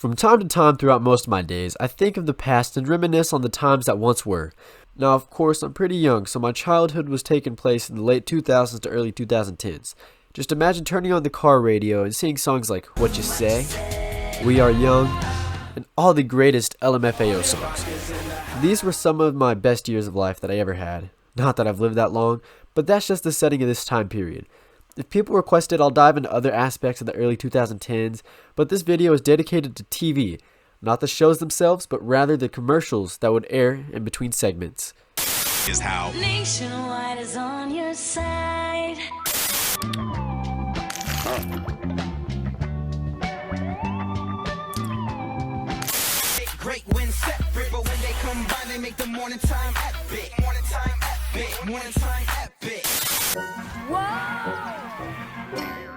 From time to time throughout most of my days, I think of the past and reminisce on the times that once were. Now, of course, I'm pretty young, so my childhood was taking place in the late 2000s to early 2010s. Just imagine turning on the car radio and seeing songs like What You Say, We Are Young, and all the greatest LMFAO songs. These were some of my best years of life that I ever had. Not that I've lived that long, but that's just the setting of this time period. If people requested, I'll dive into other aspects of the early 2010s, but this video is dedicated to TV, not the shows themselves, but rather the commercials that would air in between segments. Is how Nationwide is on your side. Great when separate, but when they combine, they make the morning time epic. Morning time epic. Morning time epic.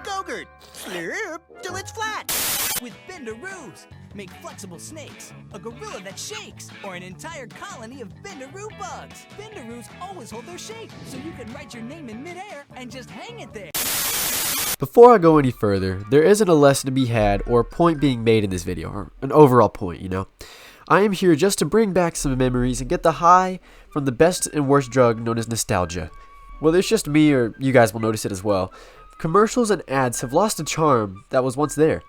Go-gurt, slurp till it's flat. With Bendaroos, make flexible snakes, a gorilla that shakes, or an entire colony of Bendaroo bugs. Bendaroos always hold their shape, so you can write your name in midair and just hang it there. Before I go any further, there isn't a lesson to be had or a point being made in this video, or an overall point, you know. I am here just to bring back some memories and get the high from the best and worst drug known as nostalgia. Whether it's just me or you guys will notice it as well, commercials and ads have lost a charm that was once there.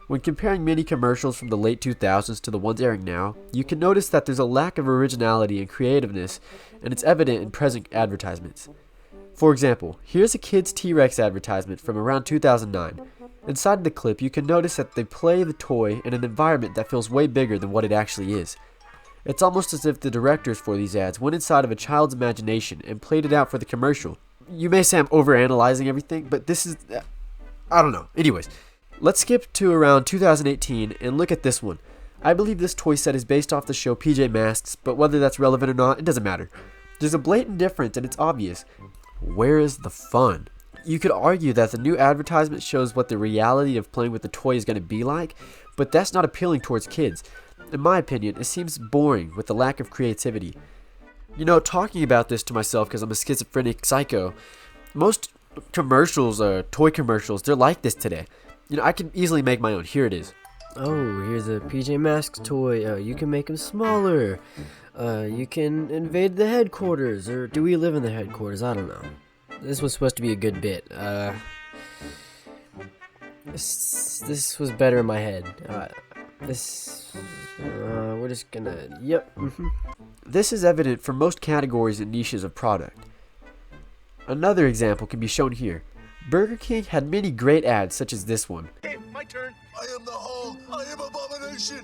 When comparing many commercials from the late 2000s to the ones airing now, you can notice that there's a lack of originality and creativeness, and it's evident in present advertisements. For example, here's a Kids T-Rex advertisement from around 2009. Inside the clip, you can notice that they play the toy in an environment that feels way bigger than what it actually is. It's almost as if the directors for these ads went inside of a child's imagination and played it out for the commercial. You may say I'm overanalyzing everything, but this is... I don't know. Anyways, let's skip to around 2018 and look at this one. I believe this toy set is based off the show PJ Masks, but whether that's relevant or not, it doesn't matter. There's a blatant difference and it's obvious. Where is the fun? You could argue that the new advertisement shows what the reality of playing with the toy is going to be like, but that's not appealing towards kids. In my opinion, it seems boring with the lack of creativity. You know, talking about this to myself because I'm a schizophrenic psycho, most commercials, toy commercials, they're like this today. You know, I can easily make my own. Here it is. Oh, here's a PJ Masks toy. You can make him smaller. You can invade the headquarters. Or do we live in the headquarters? I don't know. This was supposed to be a good bit. This was better in my head. We're just gonna... Yep. This is evident for most categories and niches of product. Another example can be shown here. Burger King had many great ads such as this one. Hey, my turn. I am the Hulk. I am Abomination.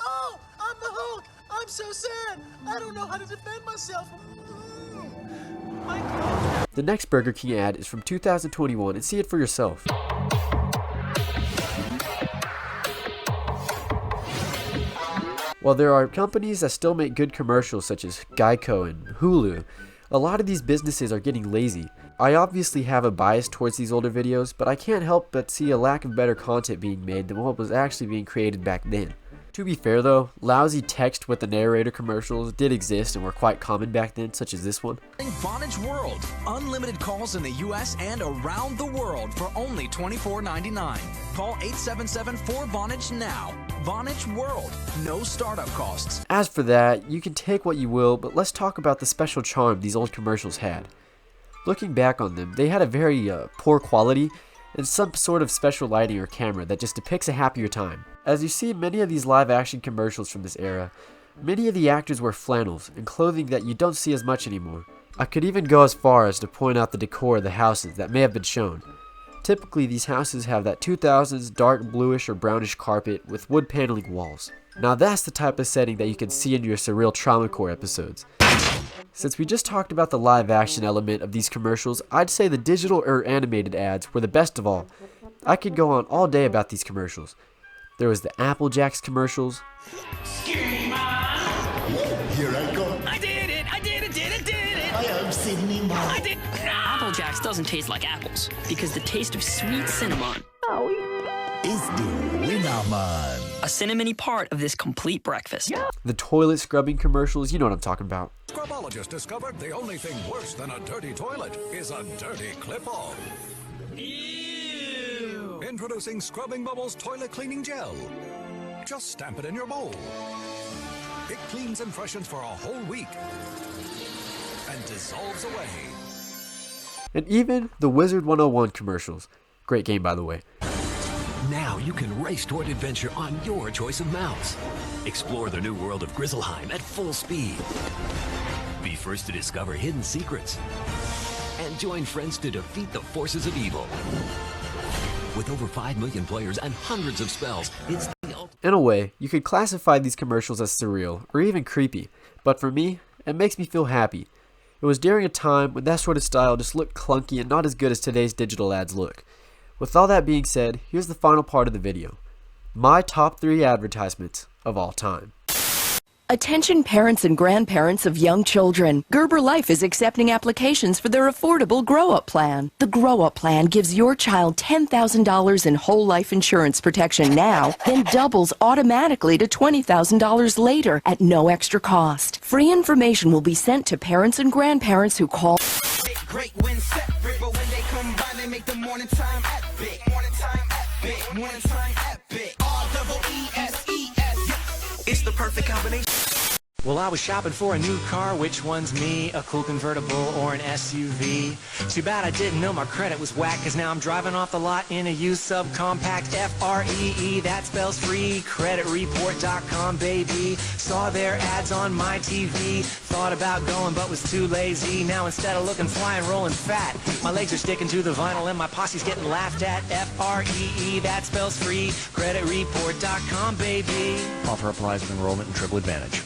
Oh, I'm the Hulk. I'm so sad. I don't know how to defend myself. My God. The next Burger King ad is from 2021 and see it for yourself. While there are companies that still make good commercials such as Geico and Hulu, a lot of these businesses are getting lazy. I obviously have a bias towards these older videos, but I can't help but see a lack of better content being made than what was actually being created back then. To be fair though, lousy text with the narrator commercials did exist and were quite common back then, such as this one. Vonage World. Unlimited calls in the US and around the world for only $24.99. Call 877-4VONAGE now. Vonage World. No startup costs. As for that, you can take what you will, but let's talk about the special charm these old commercials had. Looking back on them, they had a very poor quality and some sort of special lighting or camera that just depicts a happier time. As you see in many of these live action commercials from this era, many of the actors wear flannels and clothing that you don't see as much anymore. I could even go as far as to point out the decor of the houses that may have been shown. Typically these houses have that 2000s dark bluish or brownish carpet with wood paneling walls. Now that's the type of setting that you can see in your Surreal Trauma Core episodes. Since we just talked about the live action element of these commercials, I'd say the digital or animated ads were the best of all. I could go on all day about these commercials. There was the Apple Jacks commercials. Here I go. I did it. I am Sydney Ma. Apple Jacks doesn't taste like apples because the taste of sweet cinnamon It's the winner man. a cinnamony part of this complete breakfast. The toilet scrubbing commercials, you know what I'm talking about. Scrubologists discovered the only thing worse than a dirty toilet is a dirty clip-on. Introducing Scrubbing Bubbles Toilet Cleaning Gel. Just stamp it in your bowl. It cleans and freshens for a whole week and dissolves away. And even the Wizard 101 commercials. Great game, by the way. Now you can race toward adventure on your choice of mounts. Explore the new world of Grizzleheim at full speed. Be first to discover hidden secrets. And join friends to defeat the forces of evil. With over 5 million players and hundreds of spells, it's the ultimate. In a way, you could classify these commercials as surreal or even creepy, but for me, it makes me feel happy. It was during a time when that sort of style just looked clunky and not as good as today's digital ads look. With all that being said, here's the final part of the video. My top 3 advertisements of all time. Attention parents and grandparents of young children. Gerber Life is accepting applications for their affordable Grow-Up Plan. The Grow-Up Plan gives your child $10,000 in whole life insurance protection now, then doubles automatically to $20,000 later at no extra cost. Free information will be sent to parents and grandparents who call. Great when separate, but when they combine, they make the morning time epic. Morning time epic. Morning time epic. R-double-E-S-E-S. It's the perfect combination. Well, I was shopping for a new car. Which one's me? A cool convertible or an SUV? Too bad I didn't know my credit was whack, cause now I'm driving off the lot in a used subcompact. F-R-E-E, that spells free. Creditreport.com, baby. Saw their ads on my TV. Thought about going but was too lazy. Now instead of looking fly and rolling fat, my legs are sticking to the vinyl and my posse's getting laughed at. F-R-E-E, that spells free. Creditreport.com, baby. Offer applies with enrollment and Triple Advantage.